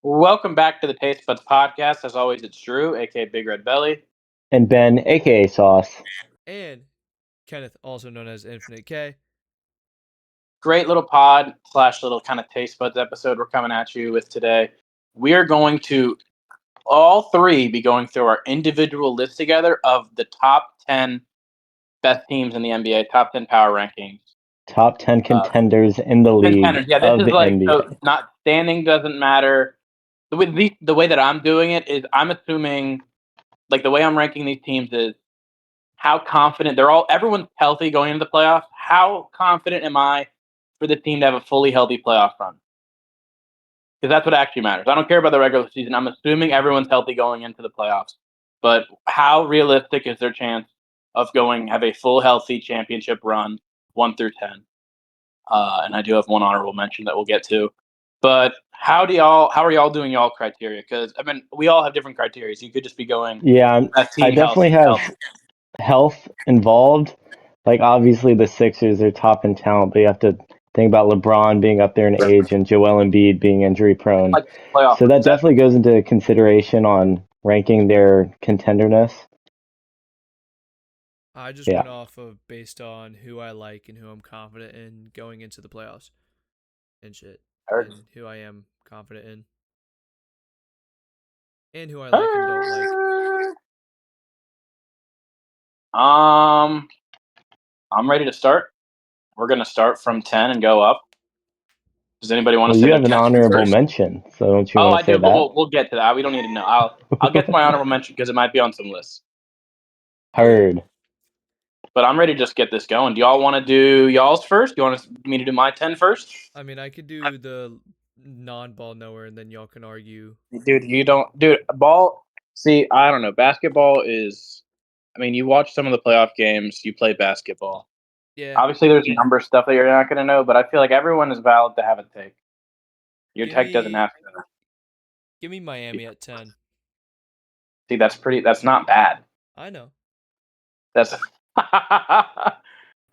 Welcome back to the Taste Buds Podcast. As always, it's Drew, aka Big Red Belly. And Ben, aka Sauce. And Kenneth, also known as Infinite K. Great little pod / little kind of Taste Buds episode we're coming at you with today. We are going to all three be going through our individual list together of the top 10 best teams in the NBA, top 10 power rankings. Top 10 contenders in the league Contenders. Yeah, this of is the like, NBA. so not standing doesn't matter. The way that I'm doing it is I'm assuming, like the way I'm ranking these teams is how confident everyone's healthy going into the playoffs. How confident am I for the team to have a fully healthy playoff run? Because that's what actually matters. I don't care about the regular season. I'm assuming everyone's healthy going into the playoffs. But how realistic is their chance of have a full healthy championship run, 1 through 10? And I do have one honorable mention that we'll get to. But how are y'all doing y'all criteria? Because I mean, we all have different criteria. So you could just be going, Yeah, I definitely have health involved. Like, obviously, the Sixers are top in talent, but you have to think about LeBron being up there in age and Joel Embiid being injury prone. like playoff. So that definitely goes into consideration on ranking their contenderness. I just went off of based on who I like and who I'm confident in going into the playoffs and shit. And who I am confident in. And who I like and don't like. I'm ready to start. We're gonna start from 10 and go up. Does anybody want to say? You have an honorable mention, so don't you want to say that? But we'll get to that. We don't need to know. I'll get to my honorable mention because it might be on some lists. Heard. But I'm ready to just get this going. Do y'all want to do y'all's first? Do you want me to do my 10 first? I mean, I could do the non-ball knower, and then y'all can argue. Dude, you don't. Dude, ball. See, I don't know. Basketball is. I mean, you watch some of the playoff games. You play basketball. Yeah. Obviously, there's number stuff that you're not going to know, but I feel like everyone is valid to have a take. Your take doesn't have to. Give me Miami at 10. See, that's not bad. I know. That's.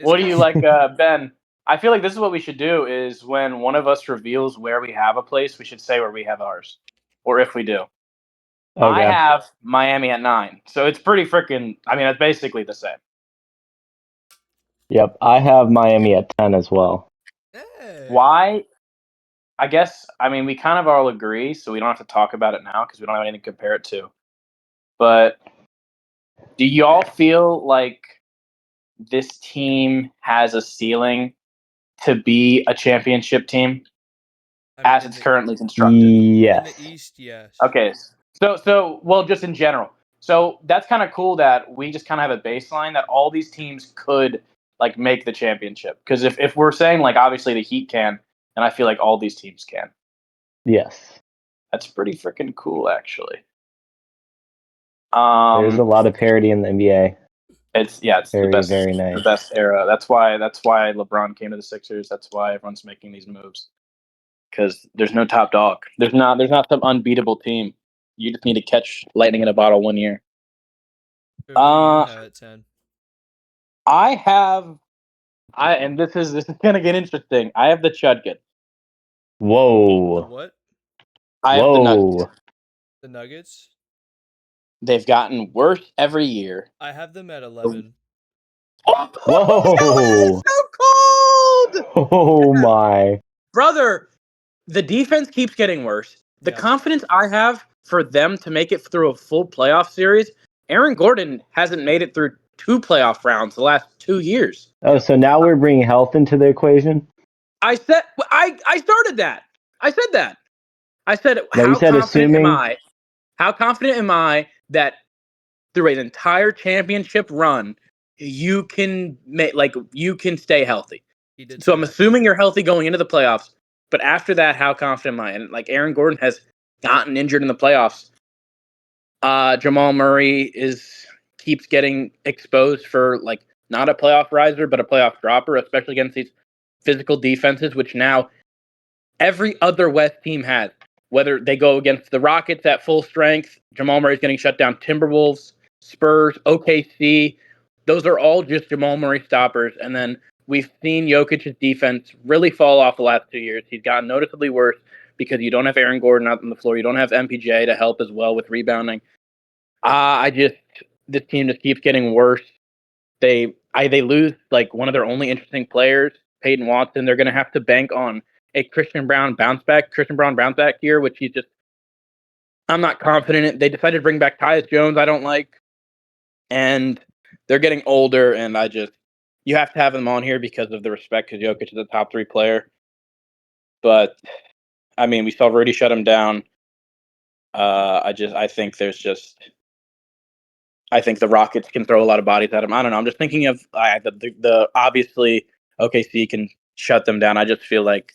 What do you like, Ben? I feel like this is what we should do: is when one of us reveals where we have a place, we should say where we have ours, or if we do. Okay. I have Miami at 9, so it's pretty freaking. I mean, it's basically the same. Yep, I have Miami at 10 as well. Hey. Why? I guess, I mean, we kind of all agree, so we don't have to talk about it now because we don't have anything to compare it to. But do y'all feel like this team has a ceiling to be a championship team as it's currently constructed? Yes. In the East, yes. Okay. So, well, just in general. So that's kind of cool that we just kind of have a baseline that all these teams could like make the championship. Because if we're saying like obviously the Heat can, and I feel like all these teams can. Yes. That's pretty freaking cool, actually. There's a lot of parity in the NBA. It's very, the best, very nice. The best era. That's why LeBron came to the Sixers. That's why everyone's making these moves. Because there's no top dog. There's not some unbeatable team. You just need to catch lightning in a bottle one year. Who do you have at 10? And this is gonna get interesting. I have the Chudkin. Whoa. The what? I have the Nuggets. The Nuggets? They've gotten worse every year. I have them at 11. Whoa! So cold! Oh my. Brother, the defense keeps getting worse. The confidence I have for them to make it through a full playoff series, Aaron Gordon hasn't made it through 2 playoff rounds the last 2 years. Oh, so now we're bringing health into the equation? I started that. I said that. I said, no, how confident am I that through an entire championship run, you can stay healthy? So I'm assuming you're healthy going into the playoffs. But after that, how confident am I? And like Aaron Gordon has gotten injured in the playoffs. Jamal Murray keeps getting exposed for like not a playoff riser, but a playoff dropper, especially against these physical defenses, which now every other West team has. Whether they go against the Rockets at full strength, Jamal Murray's getting shut down. Timberwolves, Spurs, OKC, those are all just Jamal Murray stoppers. And then we've seen Jokic's defense really fall off the last 2 years. He's gotten noticeably worse because you don't have Aaron Gordon out on the floor. You don't have MPJ to help as well with rebounding. This team just keeps getting worse. They lose like one of their only interesting players, Peyton Watson. They're going to have to bank on a Christian Brown bounce back year, which I'm not confident in. They decided to bring back Tyus Jones. I don't like, and they're getting older. And you have to have them on here because of the respect, because Jokic is a top 3 player. But I mean, we saw Rudy shut him down. I think the Rockets can throw a lot of bodies at him. I don't know. I'm just thinking of the obviously OKC can shut them down. I just feel like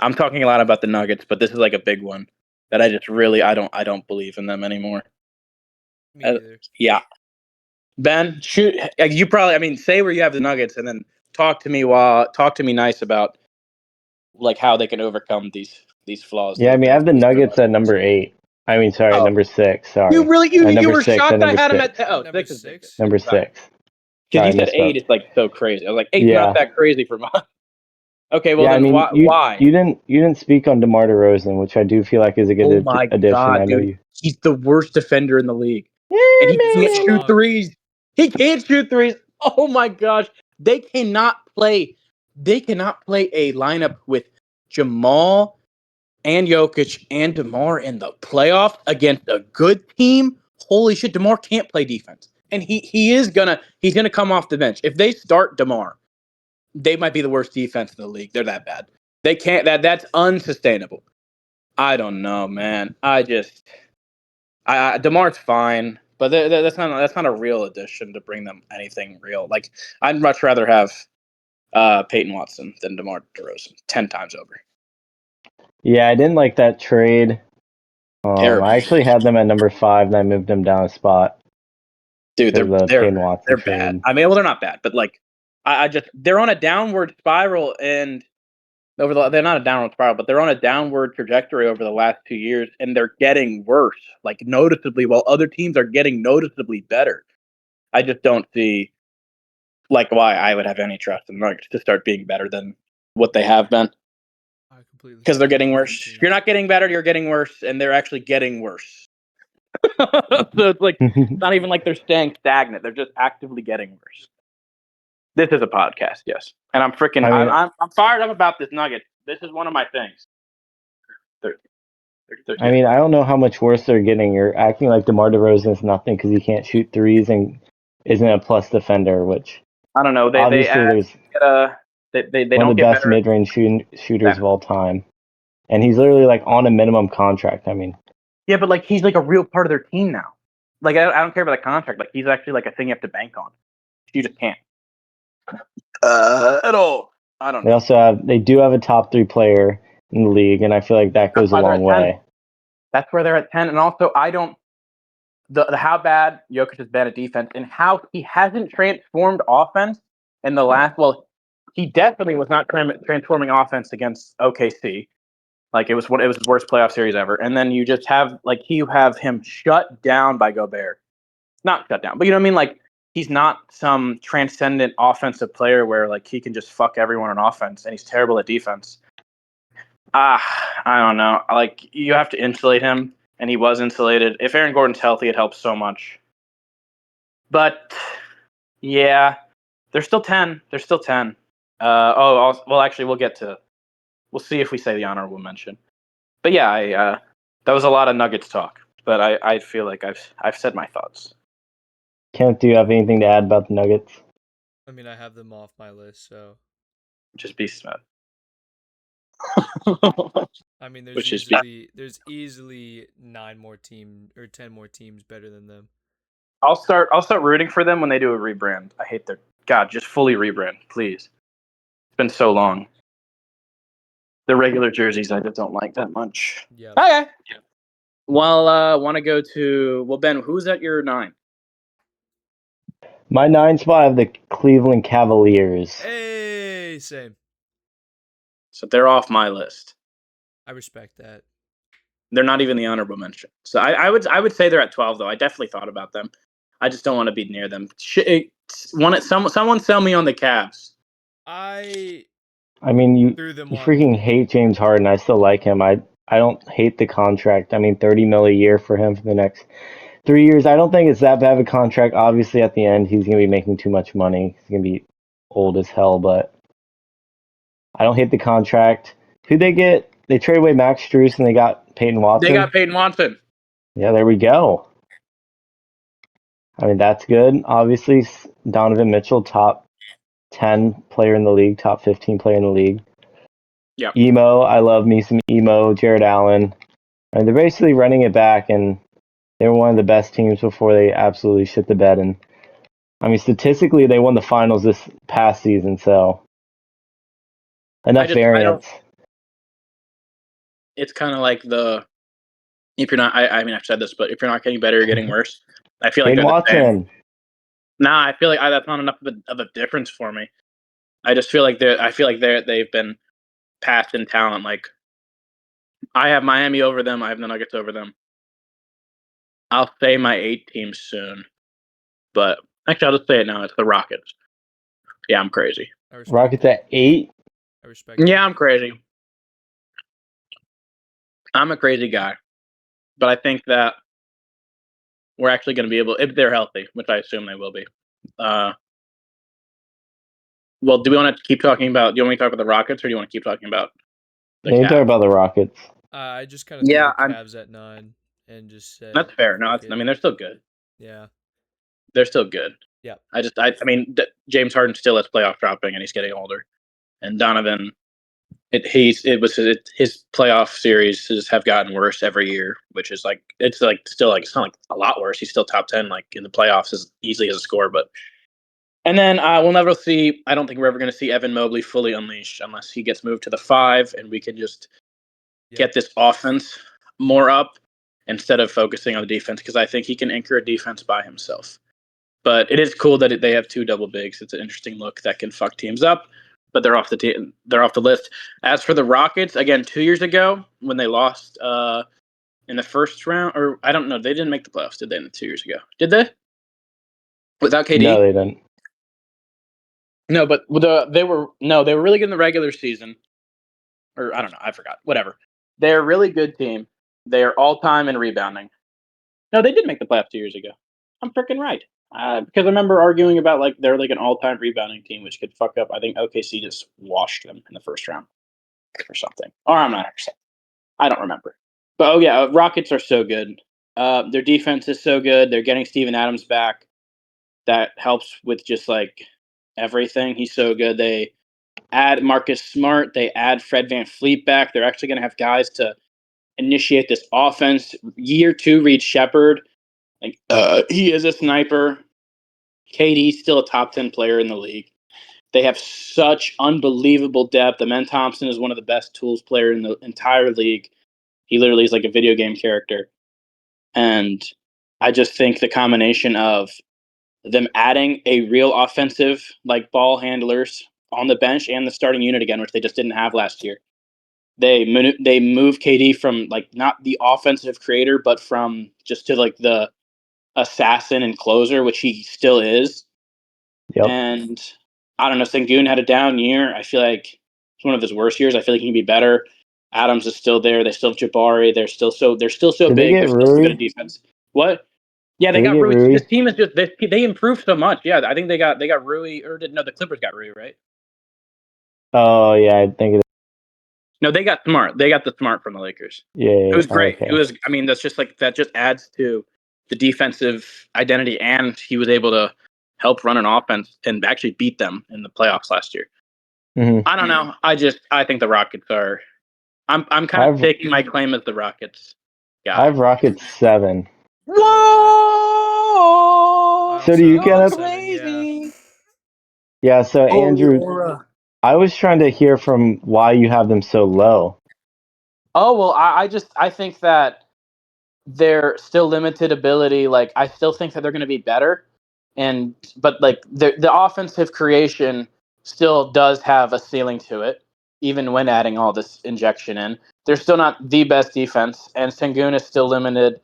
I'm talking a lot about the Nuggets, but this is like a big one that I just really I don't believe in them anymore. Me neither. Yeah. Ben, shoot. You probably. I mean, say where you have the Nuggets, and then talk to me nice about like how they can overcome these flaws. Yeah, I mean, I have the Nuggets at number 8. I mean, sorry, number 6. Sorry. You really you were 6, shocked I had him at number 6. Number 6. Because you said 8, it's like so crazy. I was like, 8's not that crazy for mine. Okay, well yeah, then I mean, why? You didn't speak on DeMar DeRozan, which I do feel like is a good addition. God, I know dude. He's the worst defender in the league. Yeah, and he can't man. shoot threes. He can't shoot threes. Oh my gosh. They cannot play a lineup with Jamal and Jokic and DeMar in the playoffs against a good team. Holy shit, DeMar can't play defense. And he's gonna come off the bench. If they start DeMar, they might be the worst defense in the league. They're that bad. They can't. That's unsustainable. I don't know, man. DeMar's fine, but that's not a real addition to bring them anything real. Like I'd much rather have Peyton Watson than DeMar DeRozan 10 times over. Yeah, I didn't like that trade. I actually had them at number 5, and I moved them down a spot. Dude, they're trade. bad. I mean, well, they're not bad, but like, they're on a downward spiral, and they're not a downward spiral, but they're on a downward trajectory over the last 2 years, and they're getting worse, like noticeably, while other teams are getting noticeably better. I just don't see like why I would have any trust in the Nuggets to start being better than what they have been. Because they're getting worse. You're not getting better, you're getting worse, and they're actually getting worse. So it's like it's not even like they're staying stagnant. They're just actively getting worse. This is a podcast, yes, and I'm freaking. I'm fired up about this Nugget. This is one of my things. I mean, I don't know how much worse they're getting. You're acting like DeMar DeRozan is nothing because he can't shoot threes and isn't a plus defender. Which I don't know. They one of the best mid-range shooters of all time, and he's literally like on a minimum contract. I mean. Yeah, but like he's like a real part of their team now. Like I don't care about the contract. Like he's actually like a thing you have to bank on. You just can't. At all. I don't know. They do have a top 3 player in the league, and I feel like that goes a long way. That's where they're at 10, and also I don't the how bad Jokic has been at defense and how he hasn't transformed offense in the last. Well, he definitely was not transforming offense against OKC. Like it was his worst playoff series ever. And then you just have him shut down by Gobert. Not shut down, but you know what I mean? Like he's not some transcendent offensive player where like he can just fuck everyone on offense and he's terrible at defense. I don't know. Like you have to insulate him, and he was insulated. If Aaron Gordon's healthy, it helps so much. But yeah, they're still 10. They're still 10. Actually, we'll see if we say the honorable mention. But yeah, that was a lot of Nuggets talk. But I feel like I've said my thoughts. Kent, do you have anything to add about the Nuggets? I mean, I have them off my list, so just be Smith. I mean, there's easily 9 more teams or 10 more teams better than them. I'll start rooting for them when they do a rebrand. I hate just fully rebrand, please. It's been so long. The regular jerseys I just don't like that much. Yeah. Okay. Yeah. Well, want to go to Ben? Who's at your 9? My 9 spot, I have the Cleveland Cavaliers. Hey, same. So they're off my list. I respect that. They're not even the honorable mention. So I would say they're at 12 though. I definitely thought about them. I just don't want to be near them. Someone sell me on the Cavs. I mean, you freaking hate James Harden. I still like him. I I don't hate the contract. I mean, $30 million a year for him for the next 3 years. I don't think it's that bad of a contract. Obviously, at the end, he's going to be making too much money. He's going to be old as hell, but I don't hate the contract. Who they get? They trade away Max Strus and they got Peyton Watson. They got Peyton Watson. Yeah, there we go. I mean, that's good. Obviously, Donovan Mitchell, top 10 player in the league, top 15 player in the league. Yeah. Emo, I love me some Emo, Jared Allen. I mean, they're basically running it back, and they were one of the best teams before they absolutely shit the bed. And I mean, statistically, they won the finals this past season, so enough variance. It's kind of like if you're not, I mean, I've said this, but if you're not getting better, you're getting worse. I feel like Peyton Watson. Nah, I feel like that's not enough of a difference for me. I just feel like they've been passed in talent. Like, I have Miami over them. I have the Nuggets over them. I'll say my 8 teams soon, but actually, I'll just say it now. It's the Rockets. Yeah, I'm crazy. Rockets at 8. I respect. Yeah, I'm crazy. I'm a crazy guy, but I think that we're actually going to be able, if they're healthy, which I assume they will be. Well, do we want to keep talking about? Do you want me to talk about the Rockets, or do you want to keep talking about the You Cavs? talk about the Rockets. I just kind of threw the Cavs at 9 and just said that's fair. No, I mean, they're still good. Yeah, they're still good. Yeah. I mean, James Harden still has playoff dropping, and he's getting older. And Donovan, his playoff series have gotten worse every year, which is like it's not like a lot worse. He's still top 10 like in the playoffs as easily as a scorer, but. And then we'll never see. I don't think we're ever going to see Evan Mobley fully unleashed unless he gets moved to the 5, and we can just get this offense more up instead of focusing on the defense, because I think he can anchor a defense by himself. But it is cool that they have 2 double bigs. It's an interesting look that can fuck teams up, but they're off the list. As for the Rockets, again, 2 years ago when they lost in the first round, or I don't know, they didn't make the playoffs, did they? 2 years ago, did they? Without KD? No, they didn't. No, but they were really good in the regular season. Or I don't know, I forgot. Whatever. They're a really good team. They are all-time in rebounding. No, they did make the playoffs 2 years ago. I'm freaking right. Because I remember arguing about like they're like an all-time rebounding team, which could fuck up. I think OKC just washed them in the first round or something. Or I'm not 100%. I don't remember. But Rockets are so good. Their defense is so good. They're getting Steven Adams back. That helps with just like everything. He's so good. They add Marcus Smart. They add Fred VanVleet back. They're actually going to have guys to initiate this offense. Year 2, Reed Shepherd. Like he is a sniper. KD's still a top 10 player in the league. They have such unbelievable depth. Amen Thompson is one of the best tools player in the entire league. He literally is like a video game character. And I just think the combination of them adding a real offensive like ball handlers on the bench and the starting unit again, which they just didn't have last year. They move KD from like not the offensive creator, but from just to like the assassin and closer, which he still is. Yep. And I don't know, Sengun had a down year. I feel like it's one of his worst years. I feel like he can be better. Adams is still there. They still have Jabari. They're still so big. They're still so good at defense. What? Yeah, they got Rui. Rui. This team is just they improved so much. Yeah, I think they got Rui, or the Clippers got Rui, right? Oh yeah, I think it is. No, they got Smart. They got the Smart from the Lakers. Yeah, it was great. Okay. It was. I mean, that's just like that. Just adds to the defensive identity, and he was able to help run an offense and actually beat them in the playoffs last year. Mm-hmm. I don't know. I think the Rockets are. I'm kind of taking my claim as the Rockets guy. I have Rockets 7. Whoa! So do you, Kenneth? Crazy. Yeah. So Andrew, I was trying to hear from why you have them so low. Oh well, I think that they're still limited ability. Like I still think that they're going to be better, but like the offensive creation still does have a ceiling to it, even when adding all this injection in. They're still not the best defense, and Sengun is still limited.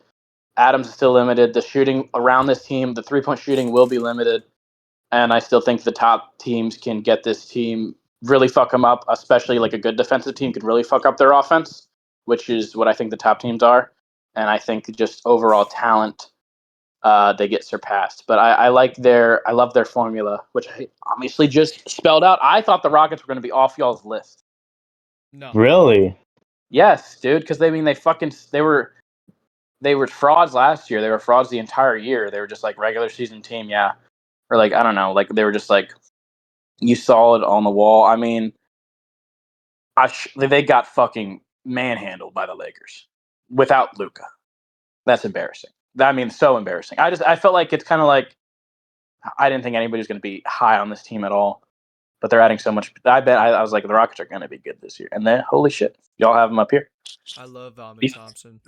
Adams is still limited. The shooting around this team, the 3-point shooting will be limited, and I still think the top teams can get this team really fuck them up, especially like a good defensive team could really fuck up their offense. which is what I think the top teams are, and I think just overall talent, they get surpassed. But I love their formula, which I obviously just spelled out. I thought the Rockets were going to be off y'all's list. No. Really? Yes, dude, because they were frauds last year. They were frauds the entire year. They were just like regular season team, yeah, or like I don't know, like they were just like you saw it on the wall. I mean, they got fucking manhandled by the Lakers without Luka. That's embarrassing. I mean, so embarrassing. I felt like it's kind of like I didn't think anybody was going to be high on this team at all, but they're adding so much. I was like, the Rockets are going to be good this year, and then holy shit, y'all have them up here. I love Amin Thompson.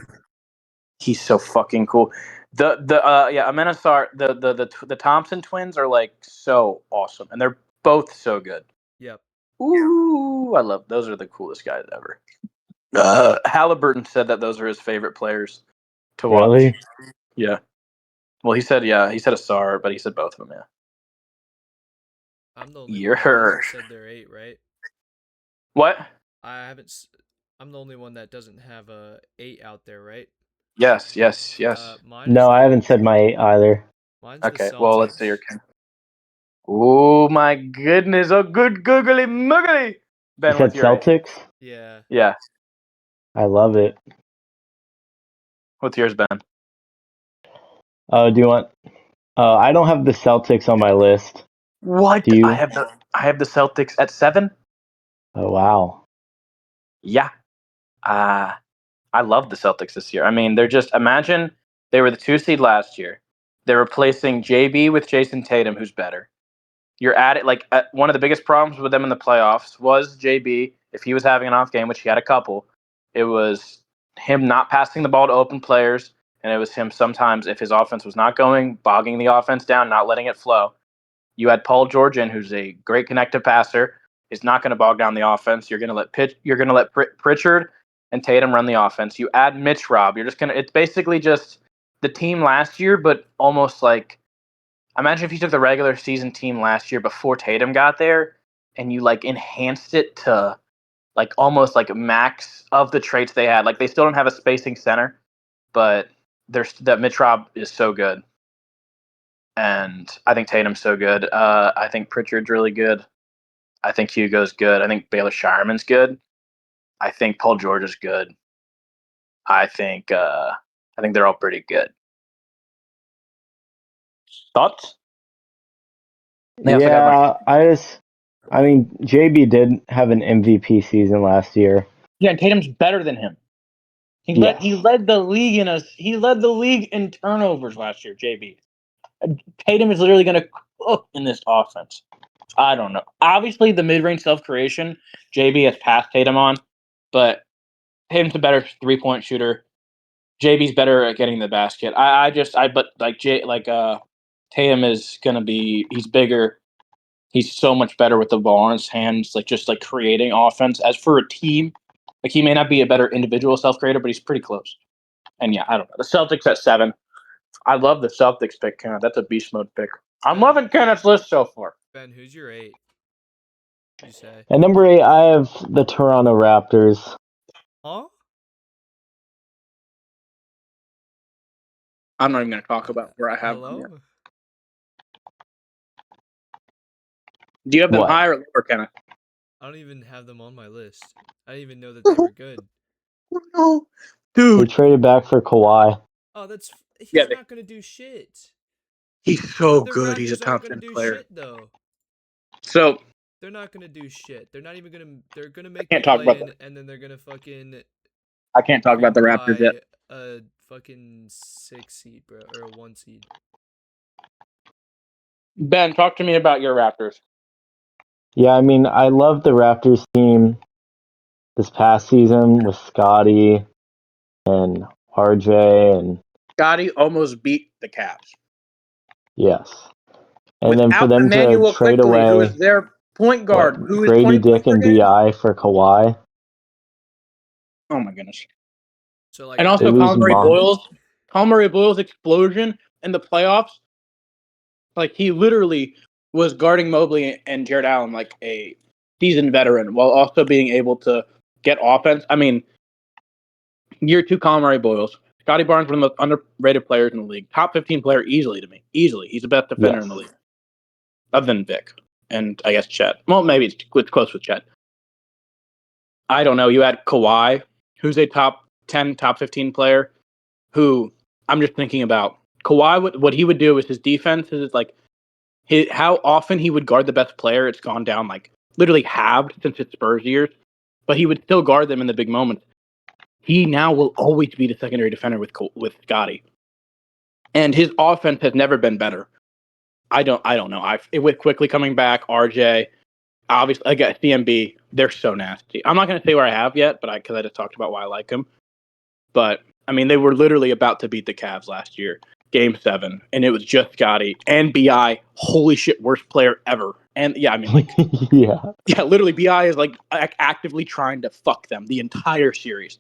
He's so fucking cool. Amenasar, the Thompson twins are like so awesome, and they're both so good. Yep. Ooh, I love those are the coolest guys ever. Halliburton said that those are his favorite players to watch. Really? Yeah. Well, he said Asar, but he said both of them. Yeah. I'm the only You're one that her. hasn't said they're 8, right? What? I haven't. I'm the only one that doesn't have a 8 out there, right? Yes. Mine is No, I haven't said my 8 either. Mine's Okay. the Celtics. Well, let's see your. Oh my goodness! A good googly muggly. Ben, You said what's your 8? Celtics? Yeah. Yeah. I love it. What's yours, Ben? Oh, do you want? I don't have the Celtics on my list. What? Do I you? have the Celtics at 7. Oh, wow. Yeah. I love the Celtics this year. I mean, they're just imagine they were the 2 seed last year. They're replacing JB with Jason Tatum, who's better. You're at it like one of the biggest problems with them in the playoffs was JB. If he was having an off game, which he had a couple, it was him not passing the ball to open players, and it was him sometimes if his offense was not going, bogging the offense down, not letting it flow. You had Paul George in, who's a great connective passer, is not going to bog down the offense. You're going to let Pritchard and Tatum run the offense. You add Mitch Rob. You're just gonna. It's basically just the team last year, but almost like imagine if you took the regular season team last year before Tatum got there, and you like enhanced it to like almost like max of the traits they had. Like they still don't have a spacing center, but there's that Mitch Rob is so good. And I think Tatum's so good. I think Pritchard's really good. I think Hugo's good. I think Baylor Shireman's good. I think Paul George is good. I think they're all pretty good. Thoughts? Yeah, I mean, JB did have an MVP season last year. Yeah, and Tatum's better than him. He led the league in turnovers last year. JB. Tatum is literally going to cook in this offense. I don't know. Obviously, the mid-range self-creation, JB has passed Tatum on, but Tatum's a better three-point shooter. JB's better at getting the basket. Tatum is gonna be. He's bigger. He's so much better with the ball in his hands, like creating offense. As for a team, like he may not be a better individual self-creator, but he's pretty close. And yeah, I don't know. The Celtics at 7. I love the Celtics pick, Kenneth. That's a beast mode pick. I'm loving Kenneth's list so far. Ben, who's your 8? You say? At number 8, I have the Toronto Raptors. Huh? I'm not even going to talk about where I have Hello? them yet. Do you have them What? higher or lower, Kenneth? I don't even have them on my list. I didn't even know that they were good. No, They dude. traded back for Kawhi. Oh, he's Yeah, not gonna do shit. he's so The good. He's a Raptors aren't top gonna 10 do player. shit though. So They're not gonna do shit. They're not even gonna. They're gonna I make can't the talk about play-in, that. and then they're gonna fucking I can't talk about creep the Raptors yet. by a fucking 6 seed, bro, or a 1 seed. Ben, talk to me about your Raptors. Yeah, I mean, I love the Raptors team this past season with Scotty and RJ and Scotty almost beat the Cavs yes. And then for without them to Emmanuel trade Quickly, who is away their point guard, who is Grady 20 points Dick per and game. BI for Kawhi. Oh my goodness! So like, And I They also lose Colin Murray Boyle's explosion in the playoffs. Like he literally was guarding Mobley and Jared Allen like a seasoned veteran, while also being able to get offense. I mean, Year 2 Colin Boyles. Scotty Barnes, one of the most underrated players in the league. Top 15 player easily to me. Easily. He's the best defender in the league. Other than Vic. And I guess Chet. Well, maybe it's close with Chet. I don't know. You had Kawhi, who's a top 10, top 15 player, who I'm just thinking about. Kawhi, what he would do is his defense is like how often he would guard the best player. It's gone down like literally halved since his Spurs years, but he would still guard them in the big moments. He now will always be the secondary defender with Scotty, and his offense has never been better. I don't know. With quickly coming back, RJ, obviously, I got CMB. They're so nasty. I'm not going to say where I have yet, but because I just talked about why I like him. But I mean, they were literally about to beat the Cavs last year, Game 7, and it was just Scotty and Bi. Holy shit, worst player ever. And yeah, I mean, like, yeah, literally, Bi is like actively trying to fuck them the entire series.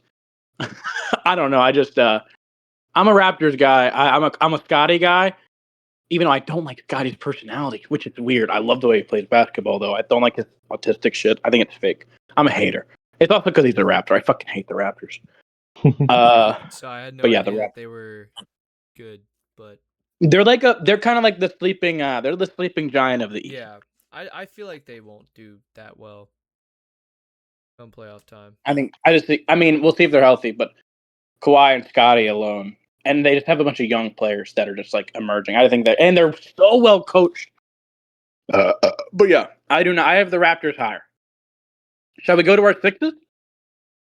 I don't know. I'm a Raptors guy. I'm a Scotty guy. Even though I don't like Scotty's personality, which is weird. I love the way he plays basketball, though. I don't like his autistic shit. I think it's fake. I'm a hater. It's also because he's a Raptor. I fucking hate the Raptors. So I had no But yeah, idea the that they were good, but they're kind of like the sleeping. They're the sleeping giant of the East. yeah, I feel like they won't do that well come playoff time. I mean, we'll see if they're healthy, but Kawhi and Scotty alone, and they just have a bunch of young players that are just like emerging. I think that, and they're so well coached. But yeah, I do not. I have the Raptors higher. Shall we go to our sixes?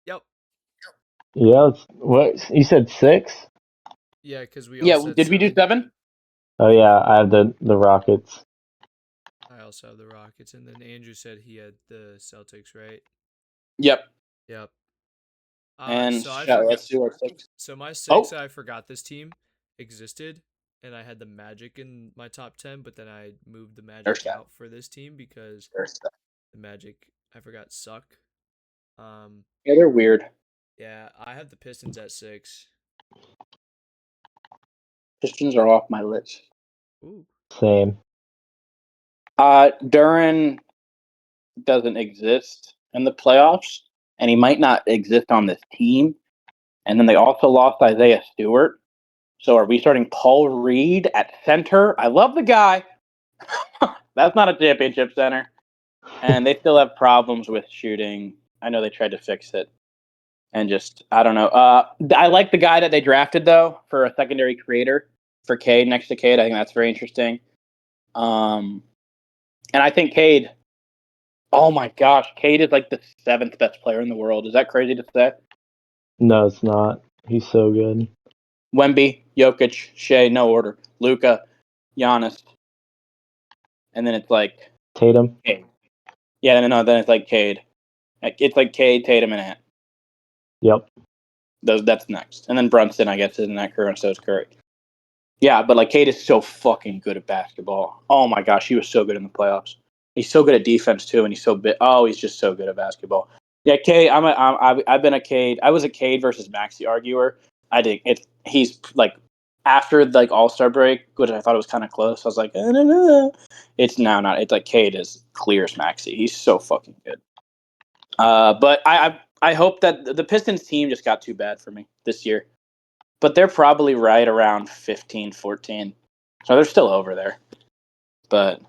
Yep. Yeah. What you said 6? Yeah, because we all said Did we do 7? Oh yeah, I have the Rockets. I also have the Rockets, and then Andrew said he had the Celtics, right? Yep. Yep. And So I forgot. let's do our six. So my 6, Oh, I forgot this team existed, and I had the Magic in my top 10, but then I moved the Magic out for this team because the Magic, I forgot, suck. Yeah, they're weird. Yeah, I have the Pistons at 6. Pistons are off my list. Ooh. Same. Duran doesn't exist in the playoffs, and he might not exist on this team. And then they also lost Isaiah Stewart. So are we starting Paul Reed at center? I love the guy. That's not a championship center. And they still have problems with shooting. I know they tried to fix it. And just, I don't know. I like the guy that they drafted, though, for a secondary creator for Cade next to Cade. I think that's very interesting. And I think Cade, oh my gosh, Cade is like the 7th best player in the world. Is that crazy to say? No, it's not. He's so good. Wemby, Jokic, Shea, no order. Luka, Giannis. And then it's like Tatum. Cade. Yeah, no, then it's like Cade. It's like Cade, Tatum, and Ant. Yep. That's next. And then Brunson, I guess, is in that crew, and so is Curry. Yeah, but like Cade is so fucking good at basketball. Oh my gosh, he was so good in the playoffs. He's so good at defense too, and he's so big. Oh, he's just so good at basketball. Yeah, Cade. I've been a Cade. I was a Cade versus Maxey arguer. I think he's like after like All-Star break, which I thought it was kind of close. I was like, no. It's now not. It's like Cade is clear as Maxey. He's so fucking good. But I hope that the Pistons team just got too bad for me this year. But they're probably right around 15, 14. So they're still over there. But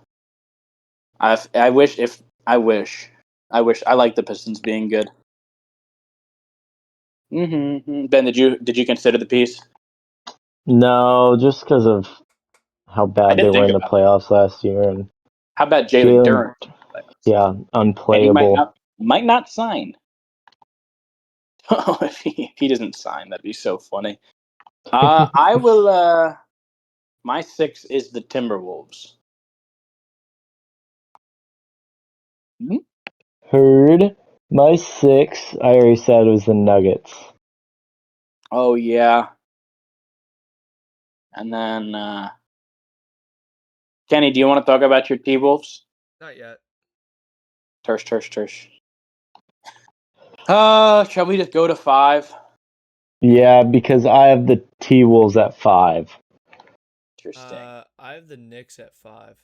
I wish I like the Pistons being good. Mm-hmm. Ben, did you consider the piece? No, just because of how I bad did they were think in the about that. playoffs last year, and How about Jalen Duren? yeah, And he unplayable. might not sign. If he doesn't sign, that'd be so funny. I will. My 6 is the Timberwolves. Hmm? Heard. My 6, I already said, was the Nuggets. Oh yeah. And then Kenny, do you want to talk about your T-Wolves? Not yet. Tersh. Shall we just go to 5? Yeah, because I have the T-Wolves at 5. Interesting. I have the Knicks at 5.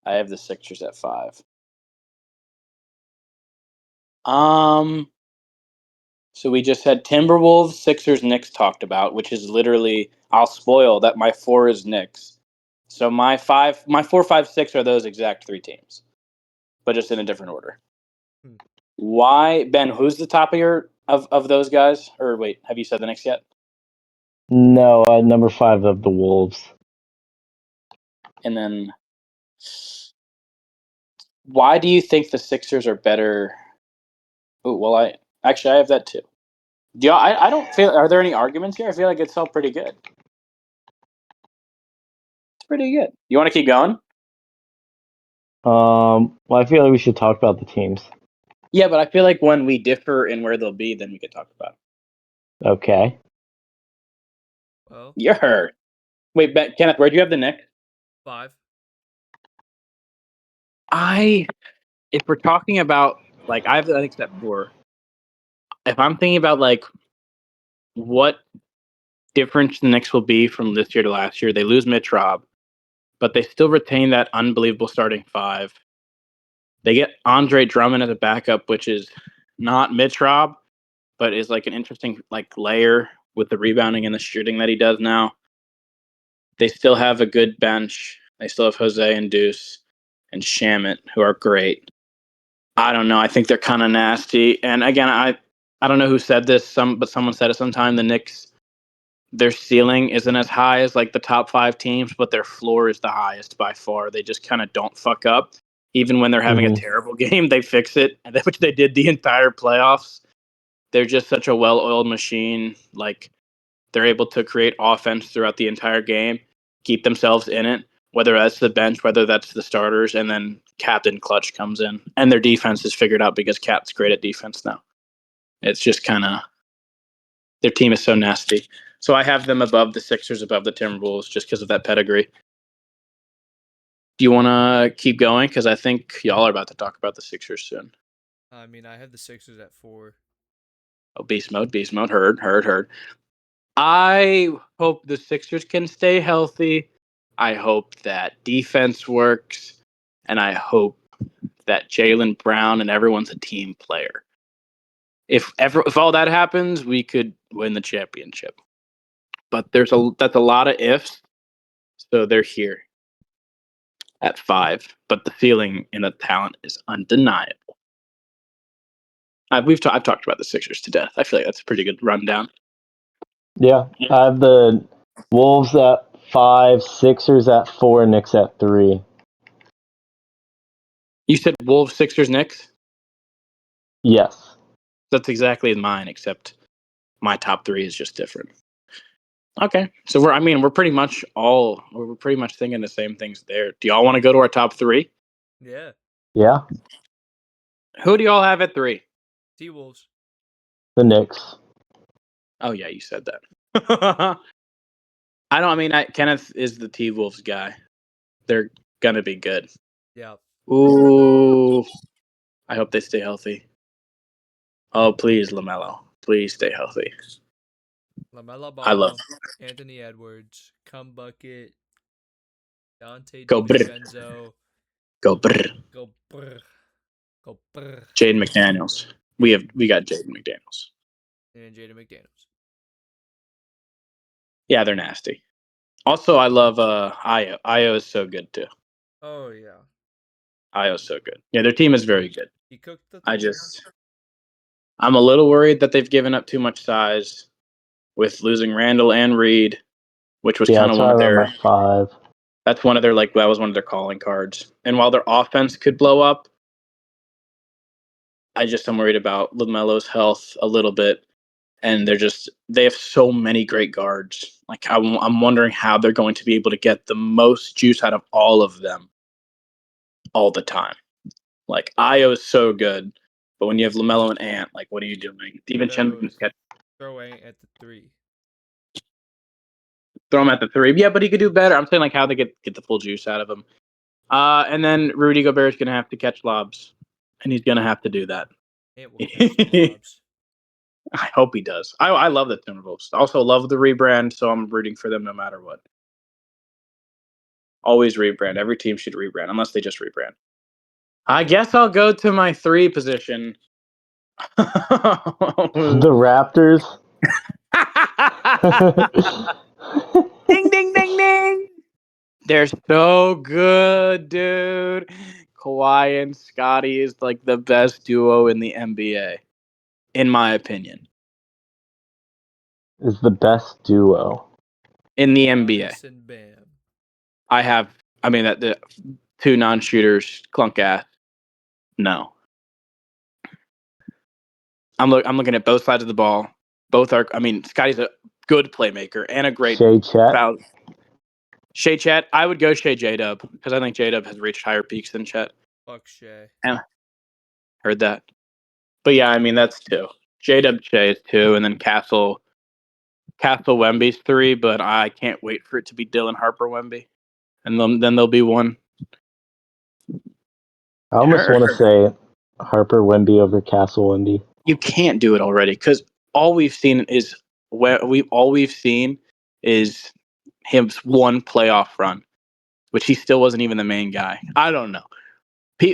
I have the Sixers at 5. So we just had Timberwolves, Sixers, Knicks talked about, which is literally, I'll spoil that my 4 is Knicks. So my 4, 5, 6 are those exact 3 teams, but just in a different order. Why, Ben? Who's the top of your of those guys? Or wait, have you said the Knicks yet? No, number 5 of the Wolves. And then, why do you think the Sixers are better? Oh, well, I have that too. I don't feel. Are there any arguments here? I feel like it's all pretty good. It's pretty good. You want to keep going? Well, I feel like we should talk about the teams. Yeah, but I feel like when we differ in where they'll be, then we could talk about it. Okay. Well, You're hurt. Wait, Ben, Kenneth, where'd you have the Knicks? 5. If we're talking about, like, I have the Knicks at 4. If I'm thinking about, like, what difference the Knicks will be from this year to last year, they lose Mitch Rob, but they still retain that unbelievable starting 5. They get Andre Drummond as a backup, which is not Mitch Rob, but is like an interesting like layer with the rebounding and the shooting that he does now. They still have a good bench. They still have Jose and Deuce and Shamit, who are great. I don't know. I think they're kind of nasty. And again, I don't know who said this, but someone said it sometime. The Knicks, their ceiling isn't as high as like the top 5 teams, but their floor is the highest by far. They just kind of don't fuck up. Even when they're having a terrible game, they fix it, which they did the entire playoffs. They're just such a well-oiled machine. Like, they're able to create offense throughout the entire game, keep themselves in it, whether that's the bench, whether that's the starters, and then Captain Clutch comes in. And their defense is figured out because Cap's great at defense now. It's just kind of, their team is so nasty. So I have them above the Sixers, above the Timberwolves, just because of that pedigree. Do you want to keep going? Because I think y'all are about to talk about the Sixers soon. I mean, I have the Sixers at 4. Oh, beast mode. Heard. I hope the Sixers can stay healthy. I hope that defense works. And I hope that Jaylen Brown and everyone's a team player. If all that happens, we could win the championship. But that's a lot of ifs. So they're here at 5. But the ceiling and the talent is undeniable. I've talked about the Sixers to death. I feel like that's a pretty good rundown. Yeah, I have the Wolves at 5, Sixers at 4, Knicks at 3. You said Wolves, Sixers, Knicks? Yes. That's exactly mine, except my top 3 is just different. Okay, so we're pretty much thinking the same things there. Do y'all want to go to our top 3? Yeah. Yeah, Who do y'all have at 3? T-Wolves. the Knicks. Oh yeah, you said that. Kenneth is the T-Wolves guy. They're gonna be good. Yeah. Ooh, I hope they stay healthy. Oh please, LaMelo, please stay healthy. LaMelo I love. Ball, Anthony Edwards, Cum Bucket, Dante Go brr. DiVincenzo. Go brr. Go brr. Go brr. Jaden McDaniels. We got Jaden McDaniels. And Jaden McDaniels. Yeah, they're nasty. Also, I love Io. Io is so good too. Oh yeah. Io's so good. Yeah, their team is very good. He cooked the I'm a little worried that they've given up too much size with losing Randall and Reed, which was kind of That's why one of I'm their. at 5. That's one of their that was one of their calling cards. And while their offense could blow up, I'm worried about LaMelo's health a little bit. And they have so many great guards. Like I'm wondering how they're going to be able to get the most juice out of all of them all the time. Like Io is so good, but when you have LaMelo and Ant, like what are you doing? Even Chen throw Ant at the 3. throw him at the 3. Yeah, but he could do better. I'm saying like how they get the full juice out of him. And then Rudy Gobert is going to have to catch lobs, and he's going to have to do that. Ant will catch the lobs. I hope he does. I love the Timberwolves. Also love the rebrand, so I'm rooting for them no matter what. Always rebrand. Every team should rebrand, unless they just rebrand. I guess I'll go to my 3 position. The Raptors. Ding, ding, ding, ding. They're so good, dude. Kawhi and Scotty is like the best duo in the NBA, in my opinion. Is the best duo in the NBA. Giannis and Bam. I mean, that the two non-shooters, clunk ass. No. I'm looking at both sides of the ball. Both are. I mean, Scotty's a good playmaker and a great Shea Chet. foul. Shea Chet. I would go Shea J-Dub because I think J-Dub has reached higher peaks than Chet. Fuck Shea. And heard that. But yeah, I mean that's two. J-Dub Shea is two, and then Castle Wemby's three. But I can't wait for it to be Dylan Harper Wemby, and then there'll be one. I almost want to say Harper Wemby over Castle Wemby. You can't do it already because all we've seen is his one playoff run, which he still wasn't even the main guy. I don't know.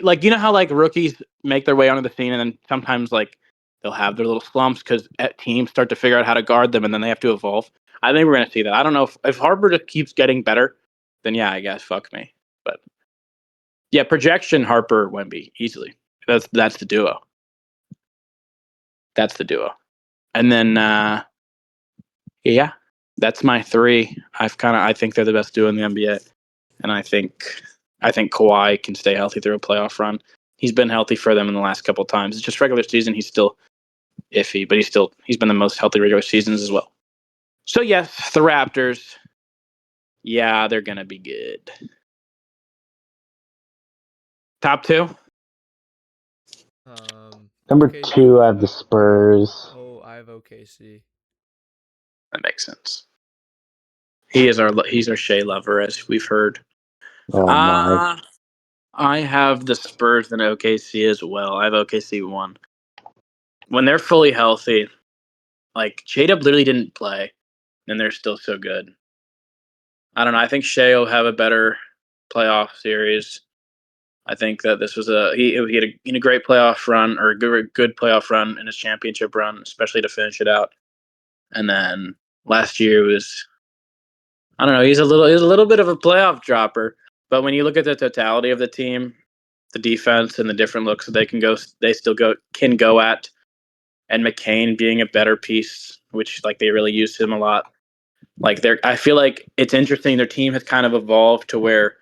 Like, you know how like rookies make their way onto the scene and then sometimes like they'll have their little slumps because teams start to figure out how to guard them and then they have to evolve. I think we're gonna see that. I don't know if Harper just keeps getting better, then yeah, I guess fuck me. But yeah, projection Harper Wemby easily. That's the duo. That's the duo. And then yeah, that's my three. I think they're the best duo in the NBA. And I think Kawhi can stay healthy through a playoff run. He's been healthy for them in the last couple of times. It's just regular season, he's still iffy, but he's been the most healthy regular seasons as well. So yes, the Raptors. Yeah, they're gonna be good. Top two? Number two, I have the Spurs. Oh, I have OKC. That makes sense. He's our Shea lover, as we've heard. Oh my! I have the Spurs and OKC as well. I have OKC 1. When they're fully healthy, like J-Dub literally didn't play, and they're still so good. I don't know. I think Shea will have a better playoff series. I think that this was he had a great playoff run or a good playoff run in his championship run, especially to finish it out. And then last year was, I don't know, he's a little bit of a playoff dropper. But when you look at the totality of the team, the defense and the different looks that they still can go at, and McCain being a better piece, which like they really used him a lot. Like I feel like it's interesting. Their team has kind of evolved to where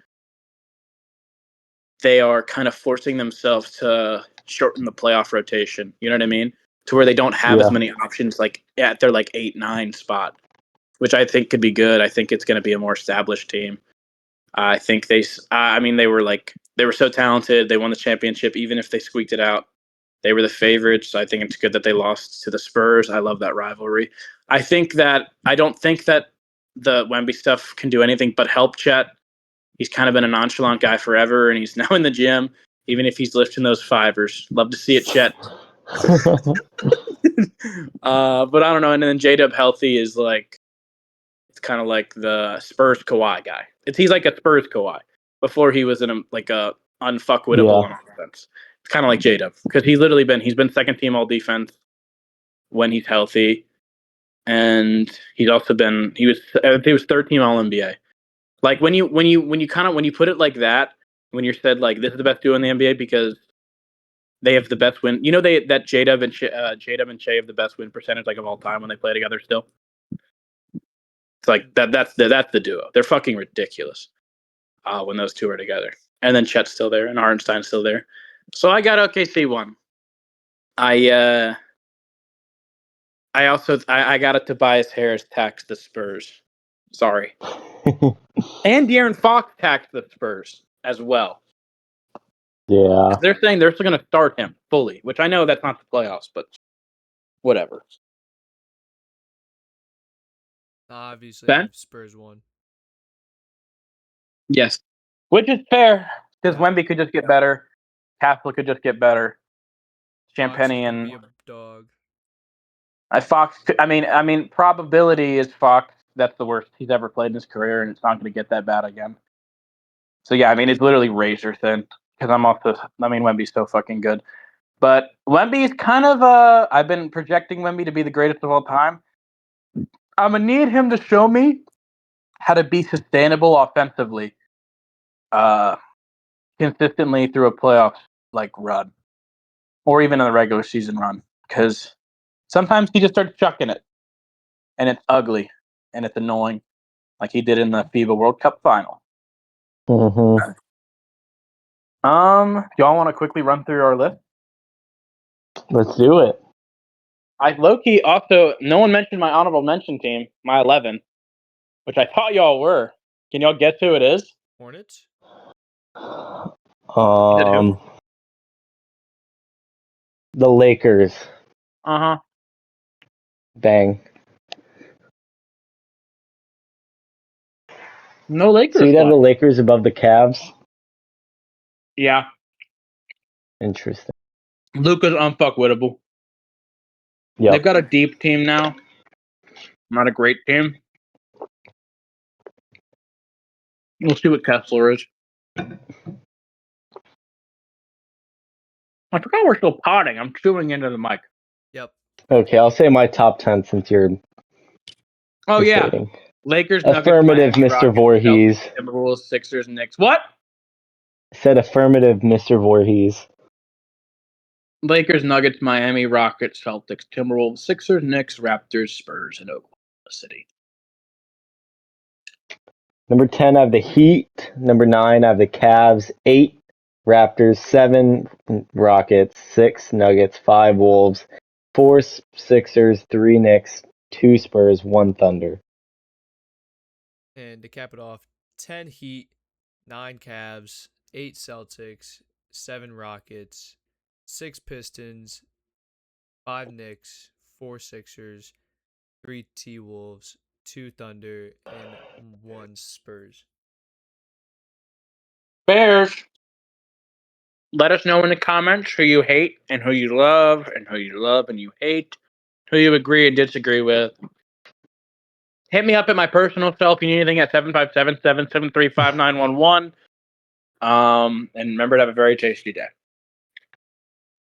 they are kind of forcing themselves to shorten the playoff rotation. You know what I mean? To where they don't have as many options like at their like 8-9 spot, which I think could be good. I think it's going to be a more established team. I think they were so talented. They won the championship, even if they squeaked it out. They were the favorites. I think it's good that they lost to the Spurs. I love that rivalry. I don't think that the Wemby stuff can do anything but help Chet. He's kind of been a nonchalant guy forever, and he's now in the gym, even if he's lifting those fivers. Love to see it, Chet. But I don't know. And then J-Dub healthy is like, it's kind of like the Spurs Kawhi guy. He's like a Spurs Kawhi before he was like a unfuckwittable on offense. It's kind of like J-Dub because he's been second team all defense when he's healthy, and he was third team all NBA. Like when you put it like that, when you said like this is the best duo in the NBA because they have the best win. You know that J-Dub and Shea have the best win percentage like of all time when they play together still. It's like that's the duo. They're fucking ridiculous when those two are together. And then Chet's still there and Hartenstein's still there. So I got OKC 1. I got a Tobias Harris tax the Spurs. Sorry. And De'Aaron Fox taxed the Spurs as well. Yeah. They're saying they're still going to start him fully, which I know that's not the playoffs, but whatever. Obviously, Spurs won. Yes. Which is fair, because Wemby could just get better. Castle could just get better. Champagny and be a dog. Fox. I mean, probability is Fox. That's the worst he's ever played in his career, and it's not going to get that bad again. So yeah, I mean, it's literally razor thin. Because Wemby's so fucking good. But Wemby's kind of I've been projecting Wemby to be the greatest of all time. I'm gonna need him to show me how to be sustainable offensively, consistently through a playoffs run, or even in the regular season run. Because sometimes he just starts chucking it, and it's ugly, and it's annoying, like he did in the FIBA World Cup final. Mm-hmm. Y'all want to quickly run through our list? Let's do it. I low-key also, no one mentioned my honorable mention team, my 11, which I thought y'all were. Can y'all guess who it is? Hornets? The Lakers. Uh-huh. Bang. No Lakers. So you'd have the Lakers above the Cavs? Yeah. Interesting. Luka's unfuckwittable. Yep. They've got a deep team now. Not a great team. We'll see what Kessler is. I forgot we're still potting. I'm chewing into the mic. Yep. Okay, I'll say my top 10 since you're deciding. Lakers, affirmative, Nuggets, Miami, Mr. Voorhees. Timberwolves, Sixers, Knicks. What? Said affirmative, Mr. Voorhees. Lakers, Nuggets, Miami, Rockets, Celtics, Timberwolves, Sixers, Knicks, Raptors, Spurs, and Oklahoma City. Number 10, I have the Heat. Number 9, I have the Cavs. 8, Raptors. 7, Rockets. 6, Nuggets. 5, Wolves. 4, Sixers. 3, Knicks. 2, Spurs. 1, Thunder. And to cap it off, 10 Heat, 9 Cavs, 8 Celtics, 7 Rockets, 6 Pistons, 5 Knicks, 4 Sixers, 3 T-Wolves, 2 Thunder, and 1 Spurs. Bears. Let us know in the comments who you hate and who you love, and who you love and you hate, who you agree and disagree with. Hit me up at my personal cell if you need anything at 757-773-5911. And remember to have a very tasty day.